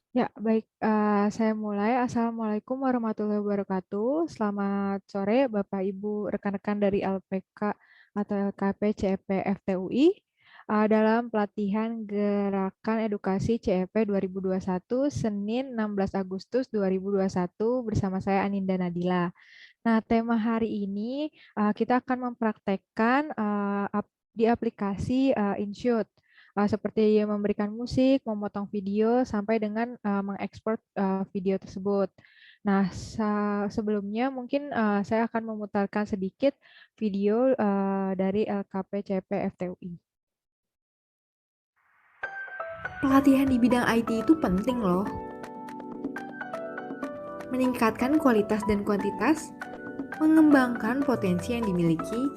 Ya, baik. Saya mulai. Assalamualaikum warahmatullahi wabarakatuh. Selamat sore, Bapak, Ibu, rekan-rekan dari LPK atau LKP CEP FTUI dalam pelatihan Gerakan Edukasi CEP 2021 Senin 16 Agustus 2021 bersama saya Aninda Nadila. Nah, tema hari ini kita akan mempraktekkan di aplikasi InShot, seperti memberikan musik, memotong video, sampai dengan mengekspor video tersebut. Nah, sebelumnya mungkin saya akan memutarkan sedikit video dari LKP CP FTUI. Pelatihan di bidang IT itu penting loh. Meningkatkan kualitas dan kuantitas, mengembangkan potensi yang dimiliki,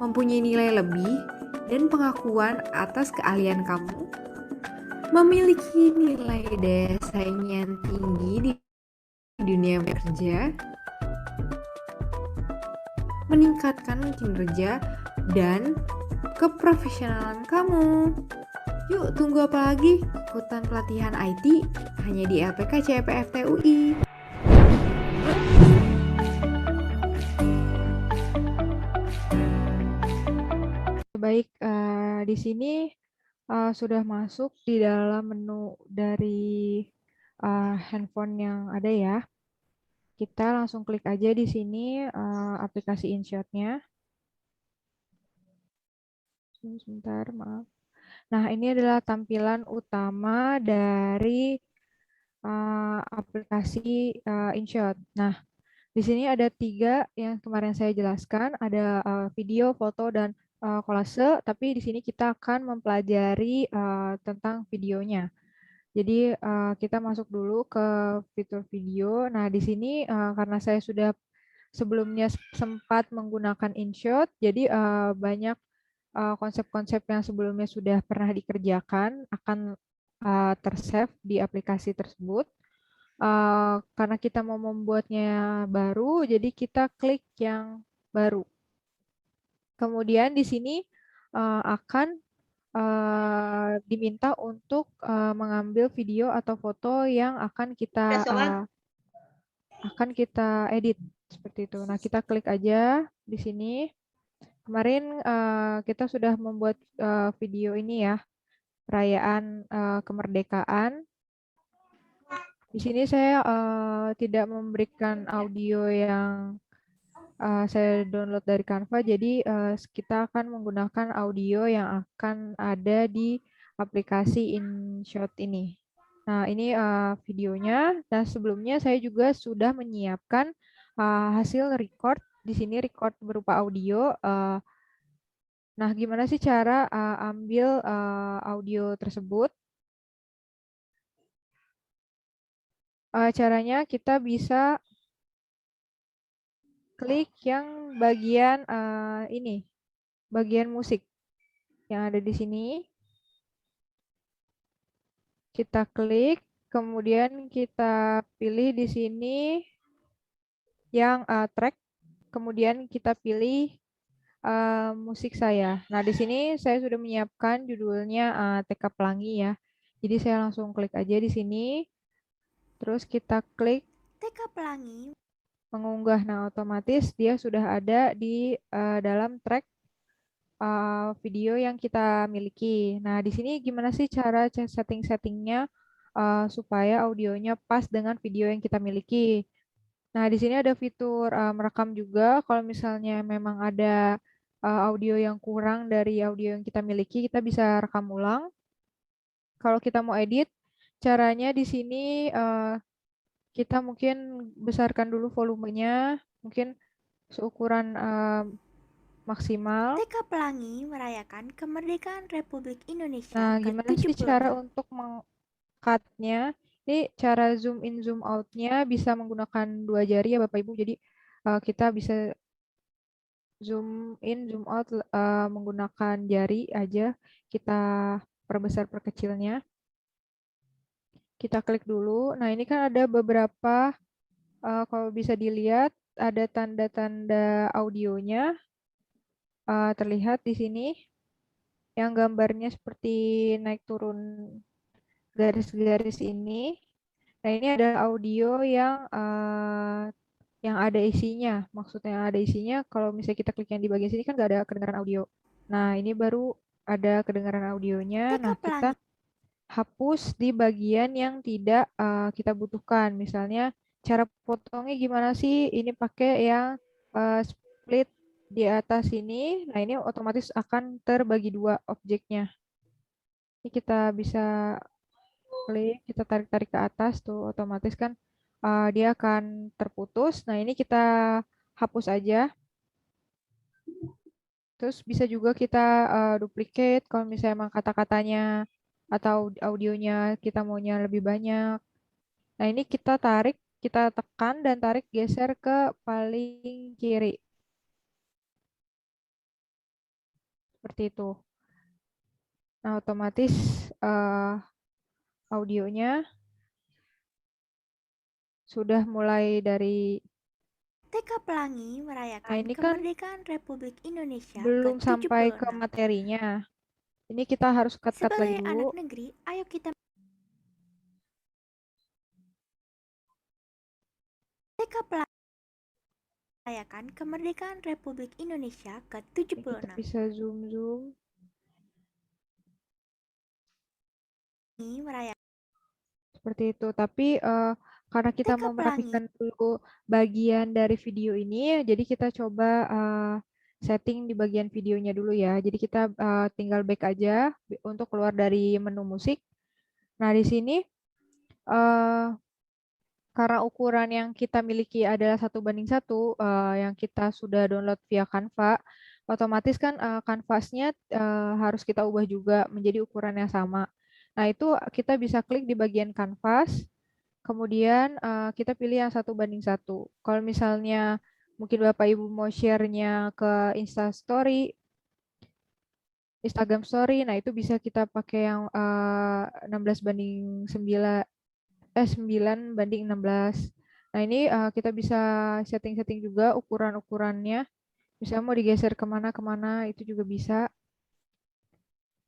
mempunyai nilai lebih, dan pengakuan atas keahlian kamu, memiliki nilai daya saing yang tinggi di dunia kerja, meningkatkan kinerja dan keprofesionalan kamu. Yuk, tunggu apa lagi? Ikutan pelatihan IT hanya di LPK CPFT UI. Baik, di sini sudah masuk di dalam menu dari handphone yang ada ya. Kita langsung klik aja di sini aplikasi InShot-nya. Sebentar, maaf. Nah, ini adalah tampilan utama dari aplikasi InShot. Nah, di sini ada 3 yang kemarin saya jelaskan, ada video, foto, dan kolase, tapi di sini kita akan mempelajari tentang videonya. Jadi kita masuk dulu ke fitur video. Nah, di sini karena saya sudah sebelumnya sempat menggunakan InShot, jadi banyak konsep-konsep yang sebelumnya sudah pernah dikerjakan akan tersave di aplikasi tersebut. Karena kita mau membuatnya baru, jadi kita klik yang baru. Kemudian di sini akan diminta untuk mengambil video atau foto yang akan kita edit seperti itu. Nah, kita klik aja di sini. Kemarin kita sudah membuat video ini ya, perayaan kemerdekaan. Di sini saya tidak memberikan audio yang saya download dari Canva, jadi kita akan menggunakan audio yang akan ada di aplikasi InShot ini. Nah, ini videonya. Dan sebelumnya saya juga sudah menyiapkan hasil record. Di sini record berupa audio. Nah, gimana sih cara ambil audio tersebut? Caranya kita bisa klik yang bagian ini, bagian musik yang ada di sini. Kita klik, kemudian kita pilih di sini yang track, kemudian kita pilih musik saya. Nah, di sini saya sudah menyiapkan judulnya TK Pelangi ya. Jadi saya langsung klik aja di sini, terus kita klik TK Pelangi mengunggah. Nah, otomatis dia sudah ada di dalam track video yang kita miliki. Nah, di sini gimana sih cara setting-settingnya supaya audionya pas dengan video yang kita miliki? Nah, di sini ada fitur merekam juga. Kalau misalnya memang ada audio yang kurang dari audio yang kita miliki, kita bisa rekam ulang. Kalau kita mau edit, caranya di sini kita mungkin besarkan dulu volumenya, mungkin seukuran maksimal. TK Pelangi merayakan kemerdekaan Republik Nah, Indonesia gimana sih cara ke-76. untuk mengcutnya? Ini cara zoom in zoom outnya bisa menggunakan 2 jari ya Bapak Ibu. Jadi kita bisa zoom in zoom out menggunakan jari aja. Kita perbesar perkecilnya. Kita klik dulu. Nah, ini kan ada beberapa kalau bisa dilihat ada tanda-tanda audionya terlihat di sini yang gambarnya seperti naik turun garis-garis ini. Nah, ini adalah audio yang ada isinya. Maksudnya yang ada isinya, kalau misalnya kita klik yang di bagian sini kan nggak ada kedengaran audio. Nah, ini baru ada kedengaran audionya. TK Nah, kita Pelangi. hapus di bagian yang tidak kita butuhkan. Misalnya, cara potongnya gimana sih? Ini pakai yang split di atas ini. Nah, ini otomatis akan terbagi dua objeknya. Ini kita bisa klik, kita tarik-tarik ke atas tuh, otomatis kan dia akan terputus. Nah, ini kita hapus aja. Terus bisa juga kita duplicate kalau misalnya emang kata-katanya atau audionya kita maunya lebih banyak. Nah, ini kita tarik, kita tekan dan tarik geser ke paling kiri. Seperti itu. Nah, otomatis audionya sudah mulai dari. TK Pelangi Nah, merayakan ini kan kemerdekaan Republik Indonesia belum sampai ke ke-76. materinya. Ini kita harus cut-cut lagi Sebagai dulu. anak negeri, ayo kita TK Pelangi merayakan kemerdekaan Republik Indonesia Ini kita ke-76. bisa zoom. Ini merayakan Seperti itu. Tapi karena kita TK mau Pelangi merapikan dulu bagian dari video ini, jadi kita coba setting di bagian videonya dulu ya. Jadi kita tinggal back aja untuk keluar dari menu musik. Nah, di sini eh, karena ukuran yang kita miliki adalah 1:1, yang kita sudah download via Canva, otomatis kan kanvasnya harus kita ubah juga menjadi ukuran yang sama. Nah, itu kita bisa klik di bagian kanvas, kemudian kita pilih yang 1:1. Kalau misalnya mungkin Bapak Ibu mau share-nya ke Instagram Story, nah itu bisa kita pakai yang 16:9, 9:16. Nah, ini kita bisa setting-setting juga ukuran-ukurannya. Misalnya mau digeser kemana-kemana, itu juga bisa.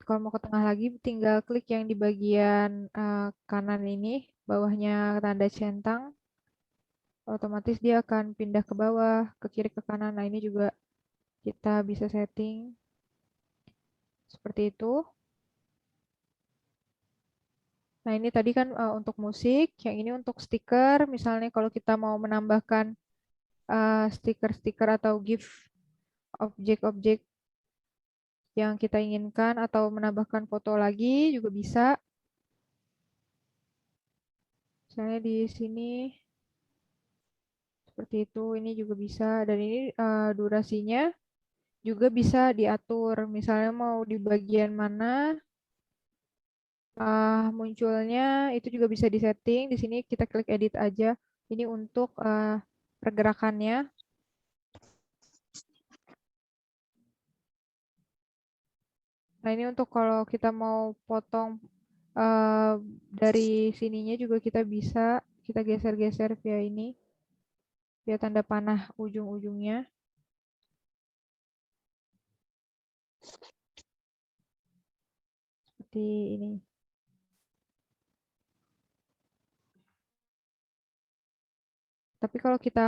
Kalau mau ke tengah lagi, tinggal klik yang di bagian kanan ini, bawahnya tanda centang. Otomatis dia akan pindah ke bawah, ke kiri, ke kanan. Nah, ini juga kita bisa setting seperti itu. Nah, ini tadi kan untuk musik, yang ini untuk stiker. Misalnya kalau kita mau menambahkan stiker-stiker atau GIF objek-objek yang kita inginkan atau menambahkan foto lagi juga bisa. Misalnya di sini seperti itu, ini juga bisa. Dan ini durasinya juga bisa diatur. Misalnya mau di bagian mana munculnya, itu juga bisa disetting. Di sini kita klik edit aja. Ini untuk pergerakannya. Nah, ini untuk kalau kita mau potong eh, dari sininya juga kita bisa. Kita geser-geser via ini. Via tanda panah ujung-ujungnya. Seperti ini. Tapi kalau kita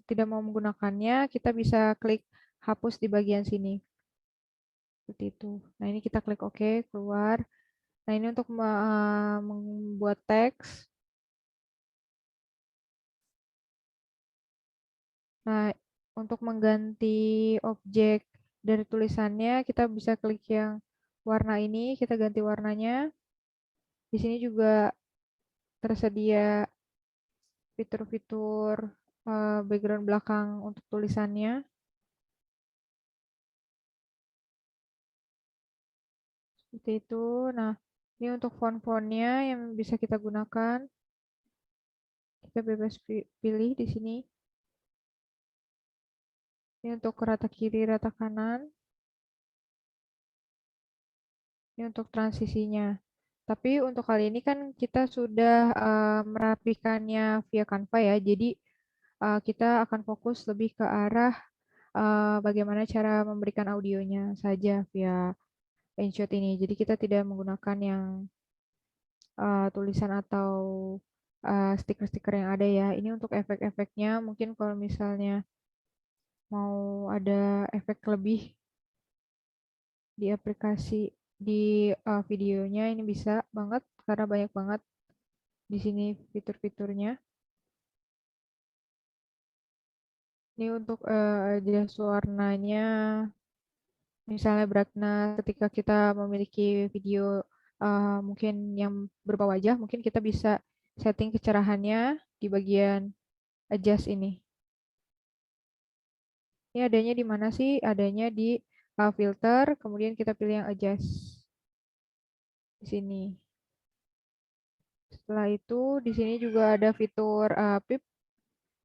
tidak mau menggunakannya, kita bisa klik hapus di bagian sini. Seperti itu. Nah, ini kita klik OK, keluar. Nah, ini untuk membuat teks. Nah, untuk mengganti objek dari tulisannya, kita bisa klik yang warna ini, kita ganti warnanya. Di sini juga tersedia fitur-fitur background belakang untuk tulisannya. Seperti itu. Nah, ini untuk font-fontnya yang bisa kita gunakan. Kita bebas pilih di sini. Ini untuk rata kiri, rata kanan. Ini untuk transisinya. Tapi untuk kali ini kan kita sudah merapikannya via Canva ya. Jadi kita akan fokus lebih ke arah bagaimana cara memberikan audionya saja via InShot ini. Jadi kita tidak menggunakan yang tulisan atau stiker-stiker yang ada ya. Ini untuk efek-efeknya. Mungkin kalau misalnya mau ada efek lebih di aplikasi di videonya, ini bisa banget karena banyak banget di sini fitur-fiturnya. Ini untuk adjust warnanya, misalnya brightness ketika kita memiliki video mungkin yang berupa wajah, mungkin kita bisa setting kecerahannya di bagian adjust ini. Ini adanya di mana sih? Adanya di filter, kemudian kita pilih yang adjust di sini. Setelah itu di sini juga ada fitur pip.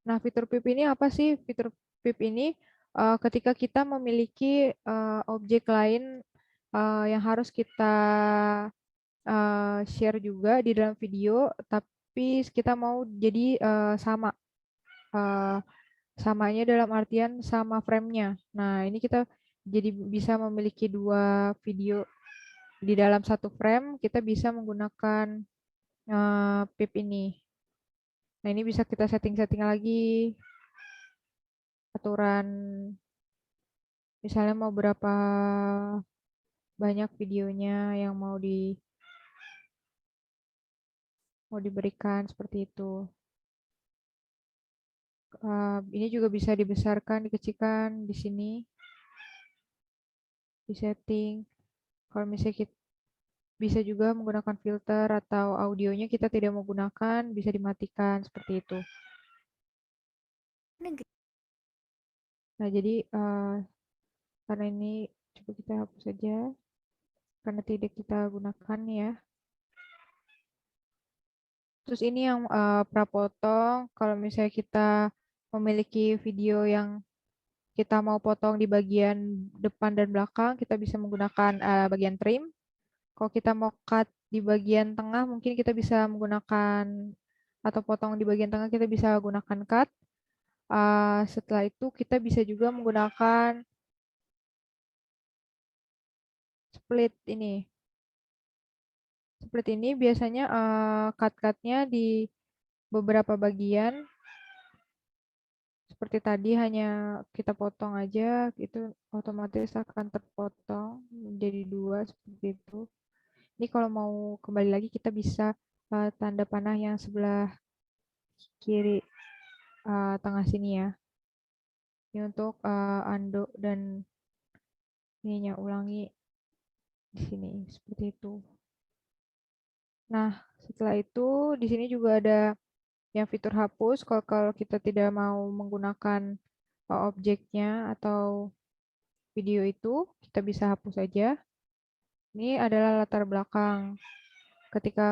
Nah, fitur pip ini apa sih? Fitur pip ini ketika kita memiliki objek lain yang harus kita share juga di dalam video, tapi kita mau jadi sama. Samanya dalam artian sama frame-nya. Nah, ini kita jadi bisa memiliki dua video di dalam satu frame, kita bisa menggunakan pip ini. Nah, ini bisa kita setting-setting lagi aturan, misalnya mau berapa banyak videonya yang mau diberikan seperti itu. Ini juga bisa dibesarkan, dikecilkan di sini, di setting. Kalau misalnya kita bisa juga menggunakan filter atau audionya kita tidak mau gunakan, bisa dimatikan seperti itu. Negeri. Nah, jadi karena ini coba kita hapus saja karena tidak kita gunakan ya. Terus ini yang prapotong, kalau misalnya kita memiliki video yang kita mau potong di bagian depan dan belakang, kita bisa menggunakan bagian trim. Kalau kita mau cut di bagian tengah, mungkin kita bisa menggunakan atau potong di bagian tengah, kita bisa gunakan cut. Setelah itu kita bisa juga menggunakan split ini. Split ini biasanya cut-cutnya di beberapa bagian. Seperti tadi hanya kita potong aja, itu otomatis akan terpotong menjadi dua seperti itu. Ini kalau mau kembali lagi kita bisa tanda panah yang sebelah kiri tengah sini ya. Ini untuk undo dan ininya ulangi di sini seperti itu. Nah, setelah itu di sini juga ada yang fitur hapus kalau kita tidak mau menggunakan objeknya atau video itu, kita bisa hapus saja. Ini adalah latar belakang ketika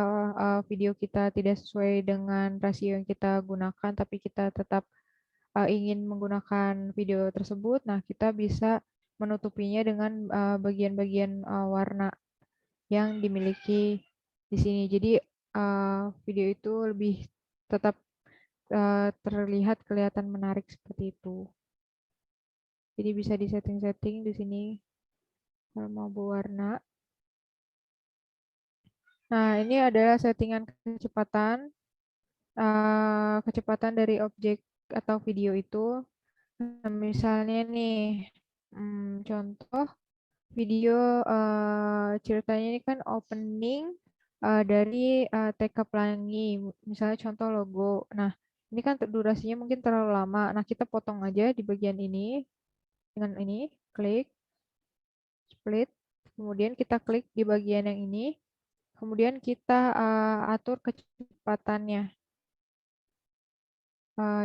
video kita tidak sesuai dengan rasio yang kita gunakan, tapi kita tetap ingin menggunakan video tersebut, nah kita bisa menutupinya dengan bagian-bagian warna yang dimiliki di sini. Jadi video itu lebih tetap terlihat kelihatan menarik seperti itu. Jadi bisa di setting-setting di sini kalau mau berwarna. Nah, ini adalah settingan kecepatan dari objek atau video itu. Nah, misalnya nih, contoh video ceritanya ini kan opening dari TK Pelangi, misalnya contoh logo. Nah, ini kan durasinya mungkin terlalu lama. Nah, kita potong aja di bagian ini dengan ini, klik, split, kemudian kita klik di bagian yang ini, kemudian kita atur kecepatannya.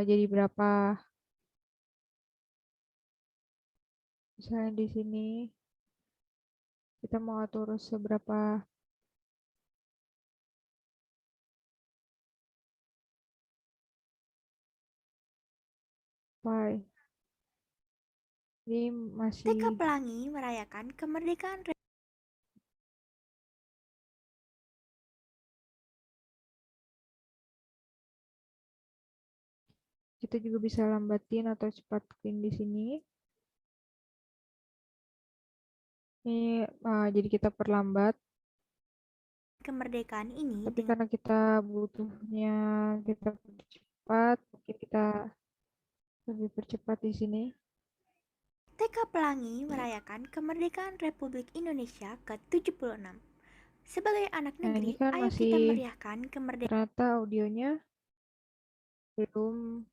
Jadi berapa? Misalnya di sini kita mau atur seberapa file. Ini masih TK Pelangi merayakan kemerdekaan kita juga bisa lambatin atau cepatin di sini. Ini jadi kita perlambat. kemerdekaan ini Tapi dengan karena kita butuhnya kita percepat, mungkin kita lebih percepat di sini. TK Pelangi merayakan kemerdekaan Republik Indonesia ke-76. Sebagai anak Nah, ini negeri, kan ayo kita masih meriahkan kemerdekaan ternyata audionya belum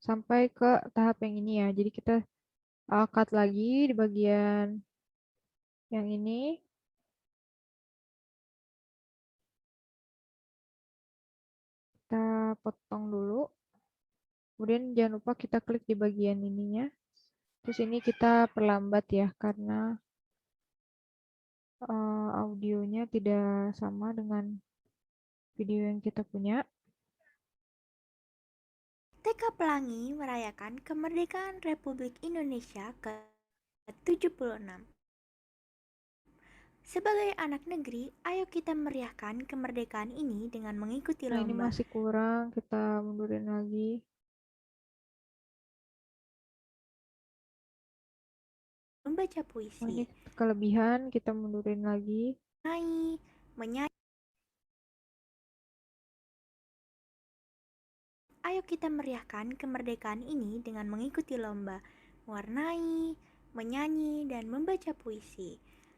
sampai ke tahap yang ini ya. Jadi kita cut lagi di bagian yang ini. Kita potong dulu. Kemudian jangan lupa kita klik di bagian ininya. Terus ini kita perlambat ya, karena audionya tidak sama dengan video yang kita punya. TK Pelangi merayakan kemerdekaan Republik Indonesia ke-76. Sebagai anak negeri, ayo kita meriahkan kemerdekaan ini dengan mengikuti Nah, ini lomba masih kurang, kita mundurin lagi. membaca Oh, ini puisi, kelebihan, kita mundurin lagi. menyanyi. Ayo kita meriahkan kemerdekaan ini dengan mengikuti lomba mewarnai, menyanyi, dan membaca puisi.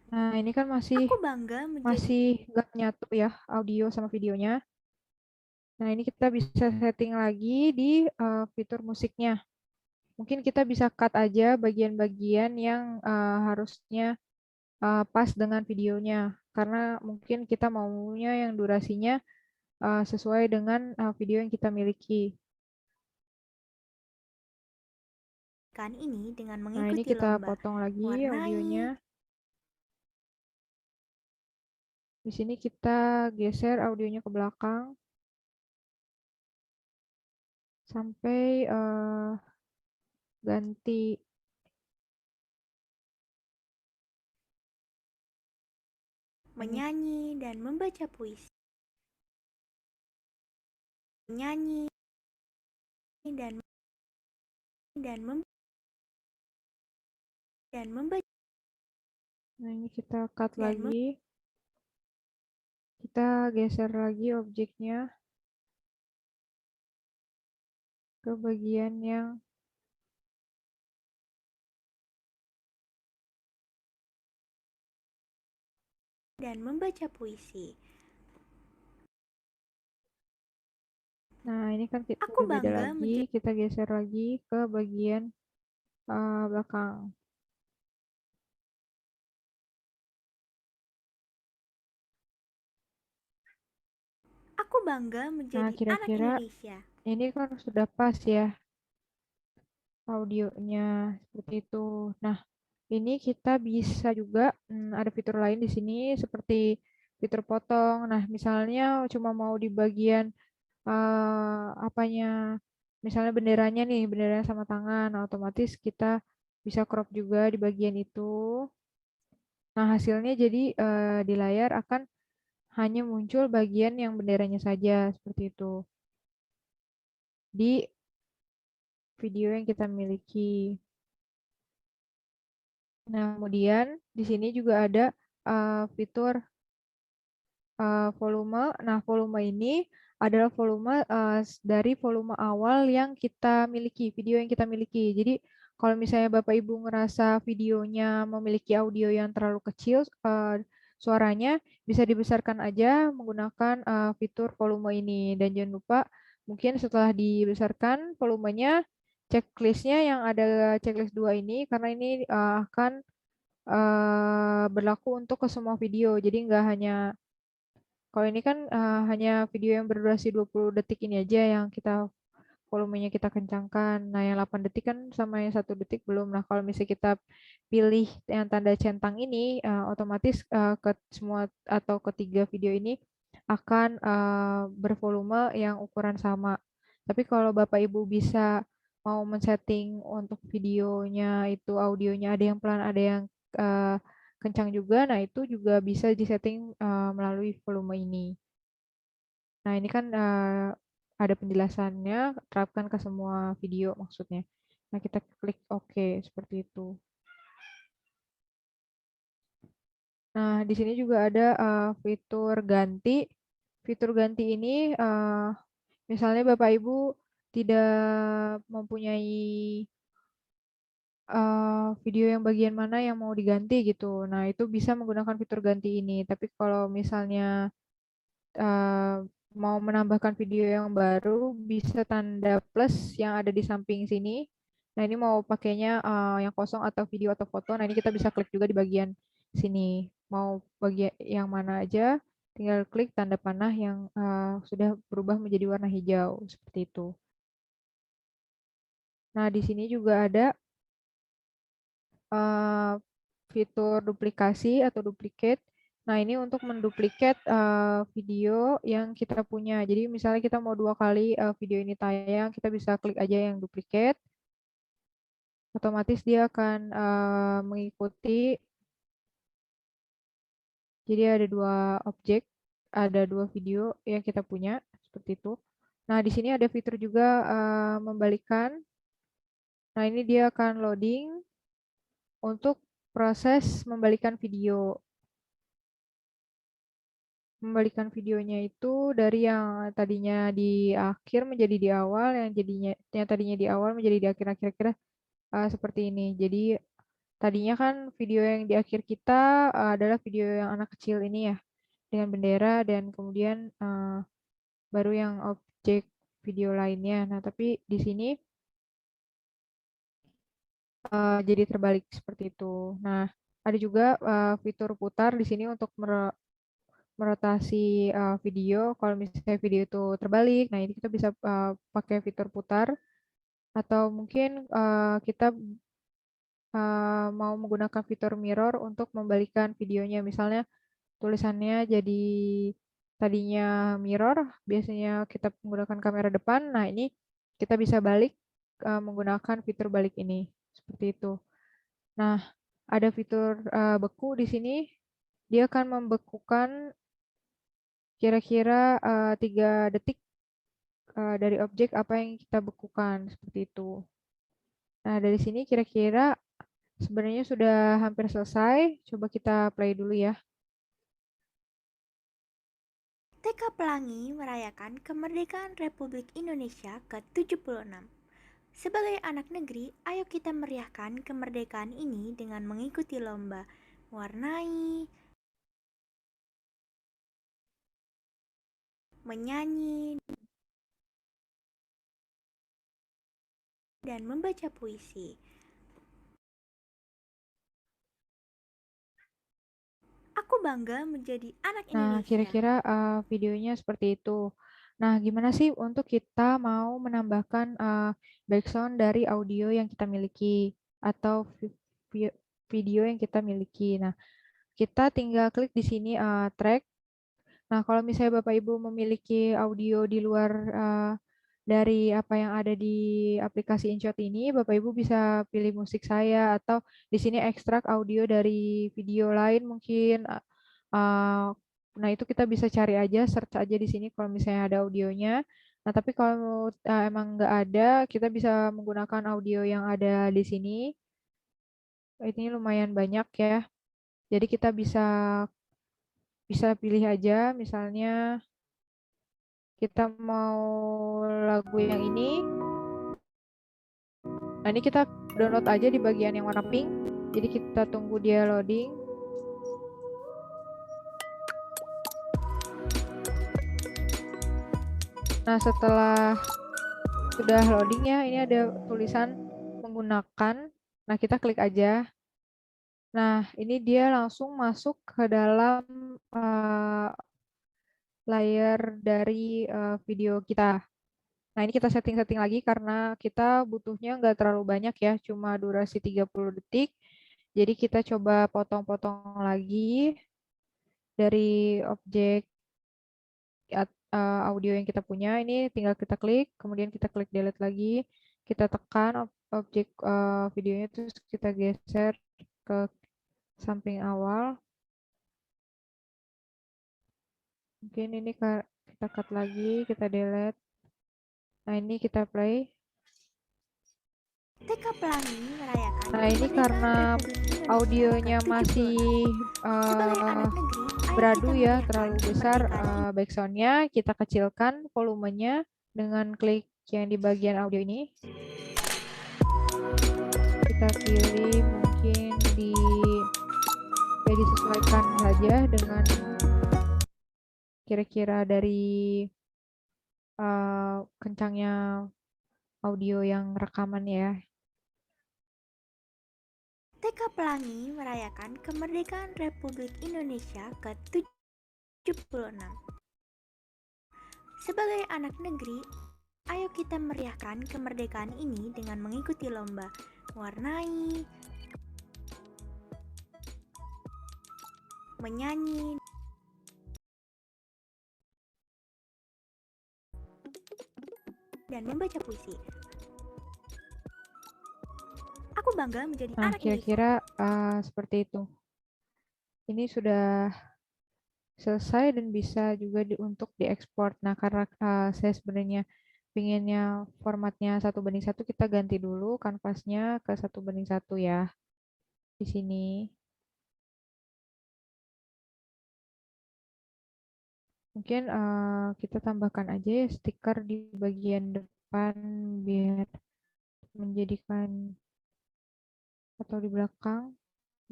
Nah, ini kan masih Aku bangga menjadi masih nggak nyatu ya audio sama videonya. Nah, ini kita bisa setting lagi di fitur musiknya. Mungkin kita bisa cut aja bagian-bagian yang harusnya pas dengan videonya. Karena mungkin kita maunya yang durasinya sesuai dengan video yang kita miliki. ini dengan Nah, ini mengikuti kita lomba potong lagi audionya. mewarnai, Di sini kita geser audionya ke belakang sampai ganti. Ini. menyanyi, dan membaca puisi. Menyanyi dan dan mem- dan membaca Nah, ini kita cut dan mem- lagi. Kita geser lagi objeknya ke bagian yang dan membaca puisi. Nah, ini kan kita Aku berbeda bangga lagi. menjadi Kita geser lagi ke bagian belakang. Aku bangga Nah, menjadi anak kira-kira Indonesia. ini kan sudah pas ya audionya seperti itu. Nah, ini kita bisa juga ada fitur lain di sini seperti fitur potong. Nah, misalnya cuma mau di bagian apanya, misalnya benderanya nih, benderanya sama tangan, otomatis kita bisa crop juga di bagian itu. Nah, hasilnya jadi di layar akan hanya muncul bagian yang benderanya saja seperti itu di video yang kita miliki. Nah, kemudian di sini juga ada fitur volume. Nah, volume ini adalah volume dari volume awal yang kita miliki, video yang kita miliki. Jadi, kalau misalnya Bapak Ibu ngerasa videonya memiliki audio yang terlalu kecil, suaranya bisa dibesarkan aja menggunakan fitur volume ini. Dan jangan lupa, mungkin setelah dibesarkan volumenya, checklistnya yang ada checklist 2 ini, karena ini akan berlaku untuk ke semua video. Jadi nggak hanya kalau ini kan hanya video yang berdurasi 20 detik ini aja yang kita volumenya kita kencangkan. Nah, yang 8 detik kan sama yang 1 detik belum. Nah, kalau misalnya kita pilih yang tanda centang ini, otomatis ke semua atau ketiga video ini akan bervolume yang ukuran sama. Tapi kalau Bapak Ibu bisa mau men-setting untuk videonya itu audionya ada yang pelan, ada yang eh, kencang juga. Nah, itu juga bisa disetting melalui volume ini. Nah, ini kan ada penjelasannya, terapkan ke semua video maksudnya. Nah, kita klik OK seperti itu. Nah, di sini juga ada fitur ganti. Fitur ganti ini misalnya Bapak Ibu tidak mempunyai video yang bagian mana yang mau diganti gitu. Nah, itu bisa menggunakan fitur ganti ini. Tapi kalau misalnya eh, mau menambahkan video yang baru, bisa tanda plus yang ada di samping sini. Nah, ini mau pakainya yang kosong atau video atau foto. Nah, ini kita bisa klik juga di bagian sini. Mau bagian yang mana aja, tinggal klik tanda panah yang sudah berubah menjadi warna hijau. Seperti itu. Nah, di sini juga ada eh, fitur duplikasi atau duplicate. Nah, ini untuk menduplikat video yang kita punya. Jadi, misalnya kita mau 2 kali video ini tayang, kita bisa klik aja yang duplicate. Otomatis dia akan mengikuti. Jadi, ada 2 objek, ada 2 video yang kita punya, seperti itu. Nah, di sini ada fitur juga membalikkan. Nah, ini dia akan loading untuk proses membalikan video. Membalikan videonya itu dari yang tadinya di akhir menjadi di awal, yang tadinya di awal menjadi di akhir. Kira-kira seperti ini. Jadi tadinya kan video yang di akhir kita adalah video yang anak kecil ini ya, dengan bendera, dan kemudian baru yang objek video lainnya. Nah, tapi di sini jadi terbalik seperti itu. Nah, ada juga fitur putar di sini untuk merotasi video. Kalau misalnya video itu terbalik, nah ini kita bisa pakai fitur putar, atau mungkin kita mau menggunakan fitur mirror untuk membalikan videonya. Misalnya tulisannya jadi tadinya mirror, biasanya kita menggunakan kamera depan. Nah, ini kita bisa balik menggunakan fitur balik ini. Seperti itu. Nah, ada fitur beku di sini. Dia akan membekukan kira-kira 3 detik dari objek apa yang kita bekukan, seperti itu. Nah, dari sini kira-kira sebenarnya sudah hampir selesai. Coba kita play dulu ya. TK Pelangi merayakan kemerdekaan Republik Indonesia ke-76. Sebagai anak negeri, ayo kita meriahkan kemerdekaan ini dengan mengikuti lomba, mewarnai, menyanyi, dan membaca puisi. Aku bangga menjadi anak Nah, Indonesia. kira-kira videonya seperti itu. Nah, gimana sih untuk kita mau menambahkan background dari audio yang kita miliki atau vi- video yang kita miliki? Nah, kita tinggal klik di sini track. Nah, kalau misalnya Bapak Ibu memiliki audio di luar dari apa yang ada di aplikasi InShot ini, Bapak Ibu bisa pilih musik saya, atau di sini ekstrak audio dari video lain mungkin. Uh, nah, itu kita bisa cari aja, search aja di sini kalau misalnya ada audionya. Nah, tapi kalau emang nggak ada, kita bisa menggunakan audio yang ada di sini. Ini lumayan banyak ya. Jadi kita bisa bisa pilih aja, misalnya kita mau lagu yang ini. Nah, ini kita download aja di bagian yang warna pink. Jadi kita tunggu dia loading. Nah, setelah sudah loading ya, ini ada tulisan menggunakan. Nah, kita klik aja. Nah, ini dia langsung masuk ke dalam layar dari video kita. Nah, ini kita setting-setting lagi karena kita butuhnya nggak terlalu banyak ya, cuma durasi 30 detik. Jadi kita coba potong-potong lagi dari objek audio yang kita punya. Ini tinggal kita klik, kemudian kita klik delete lagi. Kita tekan objek videonya, terus kita geser ke samping awal. Mungkin ini kita cut lagi, kita delete. Nah, ini kita play. TK Pelangi merayakan Nah, ini kemerdekaan karena Republik Indonesia audionya masih ke-76. Sebagai anak negeri, ayo beradu kita ya, meriahkan terlalu besar kemerdekaan ini. backsoundnya, kita kecilkan volumenya dengan klik yang di bagian audio ini. Kita pilih mungkin ya disesuaikan saja dengan kira-kira dari kencangnya audio yang rekaman ya. TK Pelangi merayakan kemerdekaan Republik Indonesia ke-76. Sebagai anak negeri, ayo kita meriahkan kemerdekaan ini dengan mengikuti lomba, mewarnai, menyanyi, dan membaca puisi. Aku bangga menjadi Nah, anak Indonesia. kira-kira seperti itu. Ini sudah selesai dan bisa juga untuk diekspor. Nah, karena saya sebenarnya pinginnya formatnya 1:1, kita ganti dulu kanvasnya ke 1:1 ya. Di sini. Mungkin kita tambahkan aja ya stiker di bagian depan biar menjadikan, atau di belakang.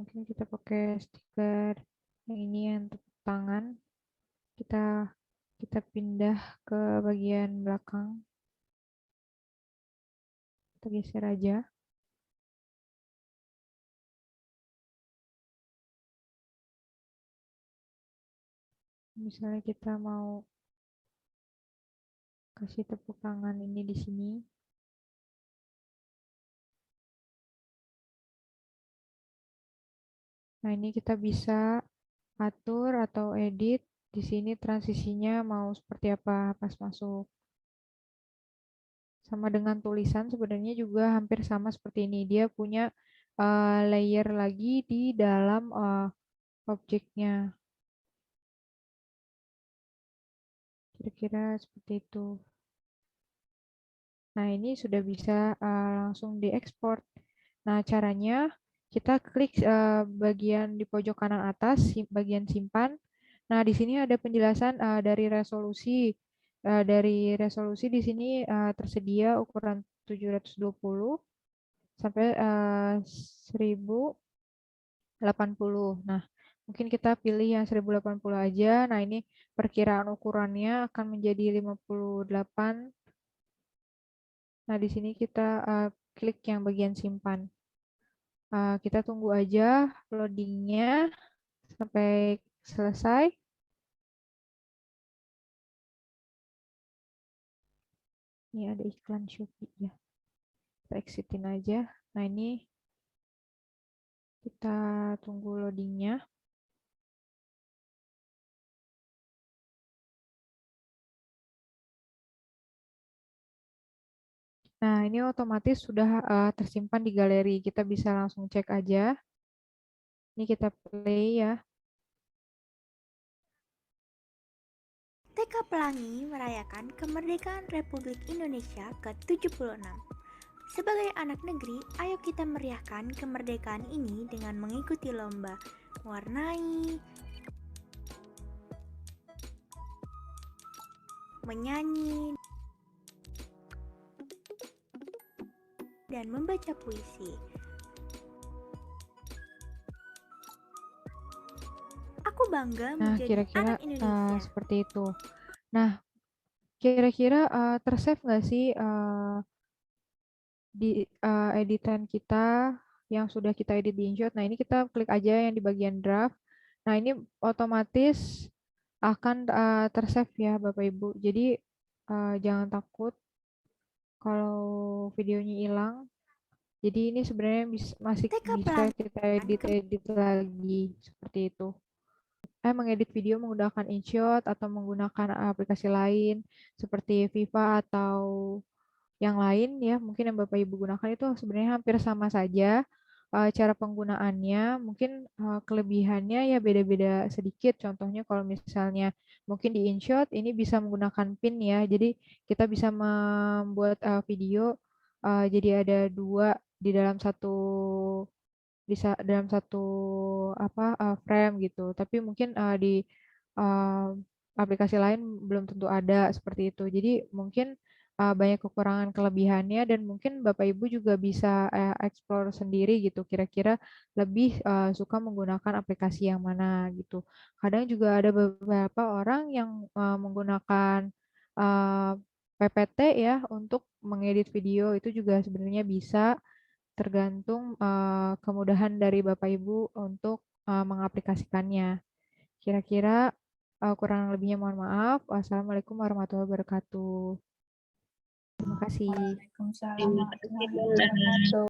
Mungkin kita pakai stiker yang ini yang tepuk tangan. Kita kita pindah ke bagian belakang. Kita geser aja. Misalnya kita mau kasih tepuk tangan ini di sini. Nah, ini kita bisa atur atau edit di sini transisinya mau seperti apa pas masuk. Sama dengan tulisan sebenarnya juga hampir sama seperti ini. Dia punya layer lagi di dalam objeknya. Kira-kira seperti itu. Nah, ini sudah bisa langsung diekspor. Nah, caranya kita klik bagian di pojok kanan atas, bagian simpan. Nah, di sini ada penjelasan dari resolusi. Dari resolusi di sini tersedia ukuran 720 sampai 1080. Nah, mungkin kita pilih yang 1080 aja. Nah, ini perkiraan ukurannya akan menjadi 58. Nah, di sini kita klik yang bagian simpan. Kita tunggu aja loadingnya sampai selesai. Ini ada iklan Shopee ya. Kita exitin aja. Nah, ini kita tunggu loadingnya. Nah, ini otomatis sudah tersimpan di galeri. Kita bisa langsung cek aja. Ini kita play ya. TK Pelangi merayakan kemerdekaan Republik Indonesia ke-76. Sebagai anak negeri, ayo kita meriahkan kemerdekaan ini dengan mengikuti lomba, mewarnai, menyanyi, dan membaca puisi. Aku bangga Nah, menjadi kira-kira anak Indonesia. seperti itu. Nah, kira-kira tersave nggak sih di editan kita yang sudah kita edit di InShot? Nah, ini kita klik aja yang di bagian draft. Nah, ini otomatis akan tersave ya, Bapak Ibu. Jadi, jangan takut kalau videonya hilang. Jadi ini sebenarnya masih TK bisa Pelangi kita edit-edit lagi seperti itu. Mengedit video menggunakan InShot atau menggunakan aplikasi lain seperti Viva atau yang lain ya, mungkin yang Bapak Ibu gunakan itu sebenarnya hampir sama saja. Cara penggunaannya mungkin kelebihannya ya beda-beda sedikit. Contohnya kalau misalnya mungkin di InShot ini bisa menggunakan pin ya. Jadi kita bisa membuat video jadi ada 2 di dalam satu dalam satu frame gitu. Tapi mungkin di eh, aplikasi lain belum tentu ada seperti itu. Jadi mungkin banyak kekurangan kelebihannya dan mungkin Bapak Ibu juga bisa explore sendiri gitu. Kira-kira lebih suka menggunakan aplikasi yang mana gitu. Kadang juga ada beberapa orang yang menggunakan eh, PPT ya untuk mengedit video itu juga sebenarnya bisa tergantung kemudahan dari Bapak Ibu untuk mengaplikasikannya. Kira-kira kurang lebihnya mohon maaf. Wassalamualaikum warahmatullahi wabarakatuh. Terima kasih. Waalaikumsalam warahmatullahi wabarakatuh.